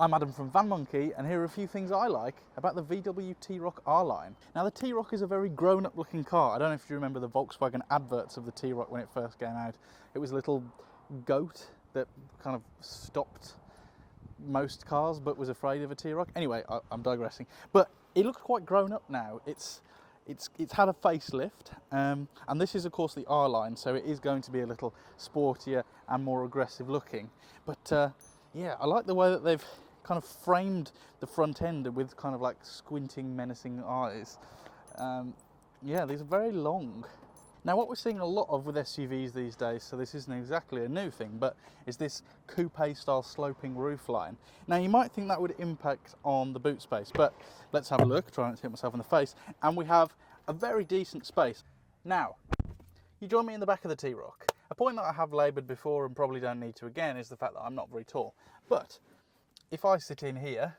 I'm Adam from Van Monkey, and here are a few things I like about the VW T ROC R-Line. Now, the T ROC is a very grown-up looking car. I don't know if you remember the Volkswagen adverts of the T ROC when it first came out. It was a little goat that kind of stopped most cars but was afraid of a T ROC. Anyway, I'm digressing. But it looks quite grown up now. It's had a facelift, and this is of course the R-Line, so it is going to be a little sportier and more aggressive looking. But yeah, I like the way that they've kind of framed the front end with kind of like squinting, menacing eyes. Yeah, these are very long. Now, what we're seeing a lot of with SUVs these days, so this isn't exactly a new thing, but is this coupe-style sloping roofline. Now, you might think that would impact on the boot space, but let's have a look, try not to hit myself in the face, and we have a very decent space. Now, you join me in the back of the T ROC. A point that I have laboured before and probably don't need to again is the fact that I'm not very tall. But if I sit in here,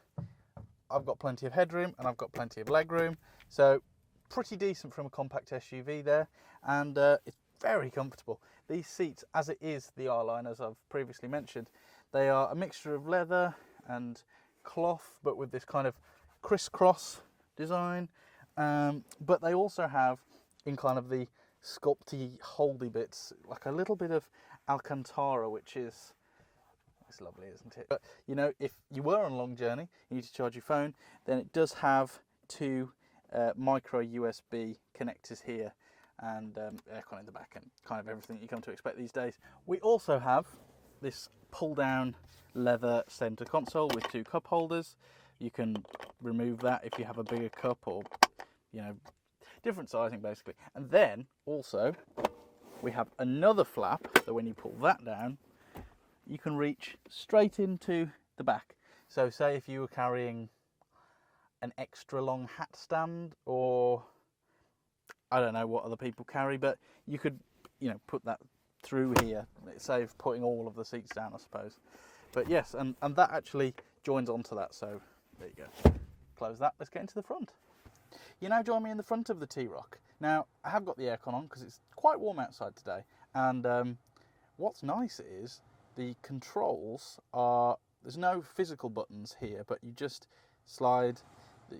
I've got plenty of headroom and I've got plenty of legroom, so pretty decent from a compact SUV there, and it's very comfortable. These seats, as it is the R-Line, as I've previously mentioned, they are a mixture of leather and cloth, but with this kind of crisscross design. But they also have, in kind of the sculpty, holdy bits, like a little bit of Alcantara, which is, it's lovely, isn't it? But you know, if you were on a long journey, you need to charge your phone, then it does have two micro USB connectors here, and aircon in the back, and kind of everything that you come to expect these days. We also have this pull down leather center console with two cup holders. You can remove that if you have a bigger cup, or you know, different sizing basically. And then also we have another flap that when you pull that down, you can reach straight into the back. So say if you were carrying an extra long hat stand, or I don't know what other people carry, but you could, you know, put that through here. It saves putting all of the seats down, I suppose. But yes, and that actually joins onto that, so there you go. Close that, let's get into the front. You now join me in the front of the T ROC. Now, I have got the aircon on because it's quite warm outside today, and what's nice is the controls are, there's no physical buttons here, but you just slide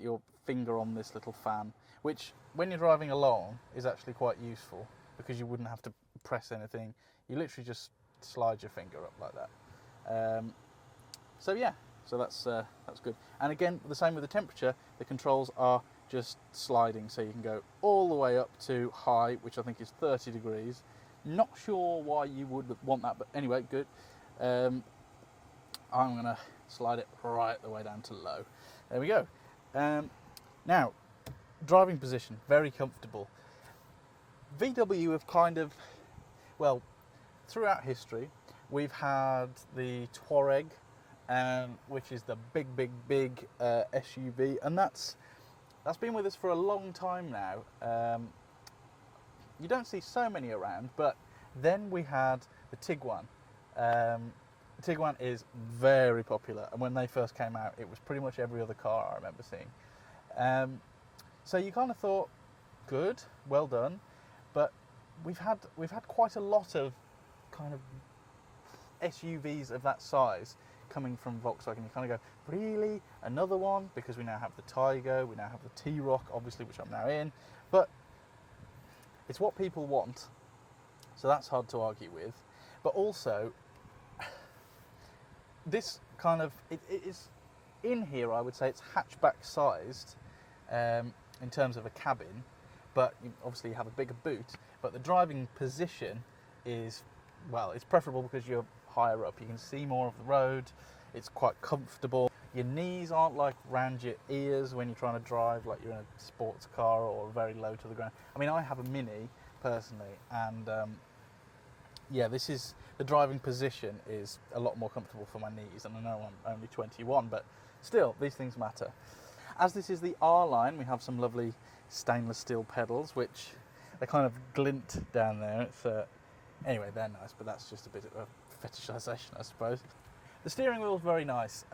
your finger on this little fan, which when you're driving along is actually quite useful because you wouldn't have to press anything. You literally just slide your finger up like that. So yeah, so that's good. And again, the same with the temperature. The controls are just sliding, so you can go all the way up to high, which I think is 30 degrees. Not sure why you would want that, but anyway, good. I'm gonna slide it right the way down to low. There we go. Now, driving position, very comfortable. VW have kind of, well, throughout history, we've had the Touareg, which is the big SUV, and that's been with us for a long time now. You don't see so many around, but then we had the Tiguan. Tiguan is very popular, and when they first came out, it was pretty much every other car I remember seeing. So you kind of thought, good, well done, but we've had quite a lot of kind of SUVs of that size coming from Volkswagen. You kind of go, really, another one? Because we now have the Tiger, we now have the T ROC, obviously, which I'm now in, but it's what people want, so that's hard to argue with. But also, this kind of, it is in here, I would say it's hatchback sized in terms of a cabin, but obviously you have a bigger boot, but the driving position is, well, it's preferable because you're higher up, you can see more of the road, it's quite comfortable. Your knees aren't like round your ears when you're trying to drive like you're in a sports car or very low to the ground. I mean, I have a Mini personally, and yeah, this is, the driving position is a lot more comfortable for my knees, and I know I'm only 21, but still, these things matter. As this is the R-Line, we have some lovely stainless steel pedals, which they kind of glint down there. It's anyway, they're nice, but that's just a bit of a fetishization, I suppose. The steering wheel is very nice.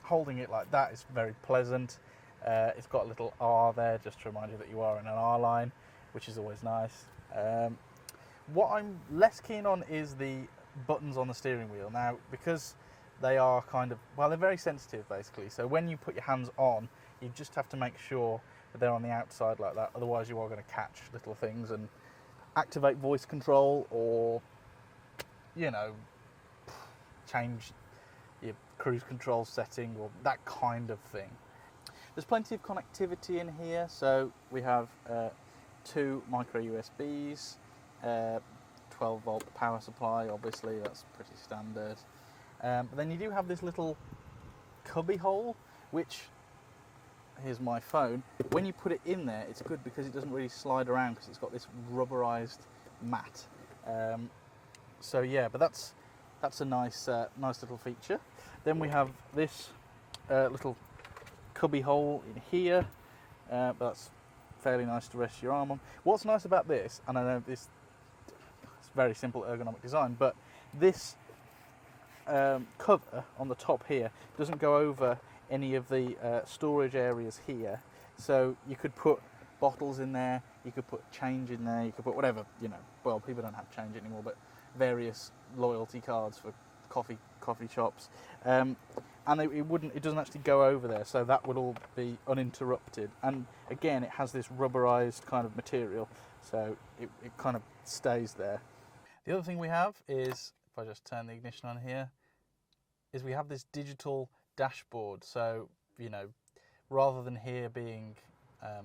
Holding it like that is very pleasant. It's got a little R there just to remind you that you are in an R-Line, which is always nice. What I'm less keen on is the buttons on the steering wheel. Now, because they are kind of, well, they're very sensitive basically. So when you put your hands on, you just have to make sure that they're on the outside like that. Otherwise you are going to catch little things and activate voice control, or, you know, change your cruise control setting or that kind of thing. There's plenty of connectivity in here. So we have 2 micro USBs, 12 volt power supply, obviously that's pretty standard. But then you do have this little cubby hole, which, here's my phone, when you put it in there it's good because it doesn't really slide around because it's got this rubberized mat. So yeah, but that's a nice little feature. Then we have this little cubby hole in here, but that's fairly nice to rest your arm on. What's nice about this, and I know it's very simple ergonomic design, but this cover on the top here doesn't go over any of the storage areas here. So you could put bottles in there, you could put change in there, you could put whatever, you know, well, people don't have change anymore, but various loyalty cards for coffee shops, and it doesn't actually go over there, so that would all be uninterrupted. And again, it has this rubberized kind of material, so it kind of stays there. The other thing we have is, if I just turn the ignition on here, is we have this digital dashboard. So, you know, rather than here being, I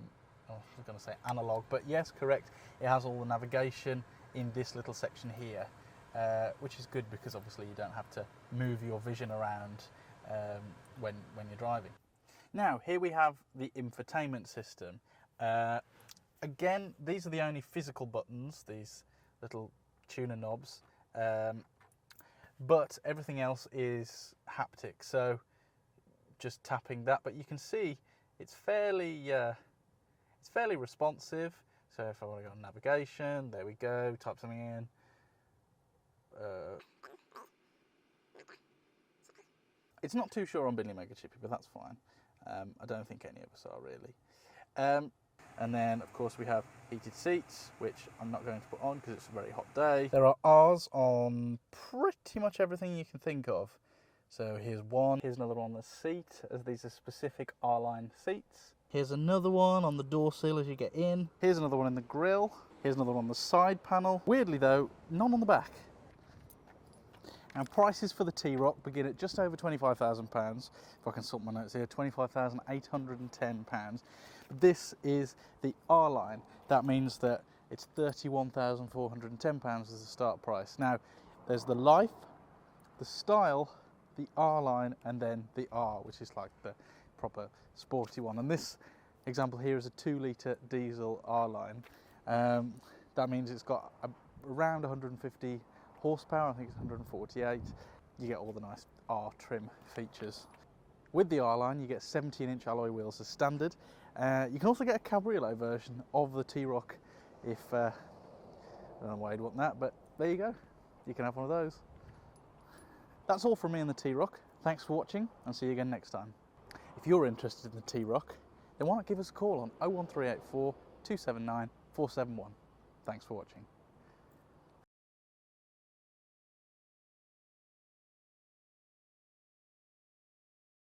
was going to say analog, but yes, correct, it has all the navigation in this little section here, which is good because obviously you don't have to move your vision around when you're driving. Now, here we have the infotainment system. Again, these are the only physical buttons, these little tuner knobs, but everything else is haptic, so just tapping that. But you can see it's fairly responsive. So if I want to go on navigation, there we go, type something in. It's not too sure on Binley Mega Chippy, but that's fine. I don't think any of us are really. And then, of course, we have heated seats, which I'm not going to put on because it's a very hot day. There are R's on pretty much everything you can think of. So here's one, here's another one on the seat, as these are specific R-line seats. Here's another one on the door sill as you get in. Here's another one in the grille. Here's another one on the side panel. Weirdly though, none on the back. And prices for the T ROC begin at just over £25,000. If I can sort my notes here, £25,810. This is the R line. That means that it's £31,410 as the start price. Now, there's the Life, the Style, the R line, and then the R, which is like the proper sporty one. And this example here is a 2-litre diesel R line. That means it's got around 150 horsepower, I think it's 148. You get all the nice R trim features. With the R line, you get 17-inch alloy wheels as standard. You can also get a cabriolet version of the T ROC if, I don't know why you'd want that, but there you go. You can have one of those. That's all from me and the T ROC. Thanks for watching, and see you again next time. If you're interested in the T ROC, then why not give us a call on 01384 279 471. Thanks for watching.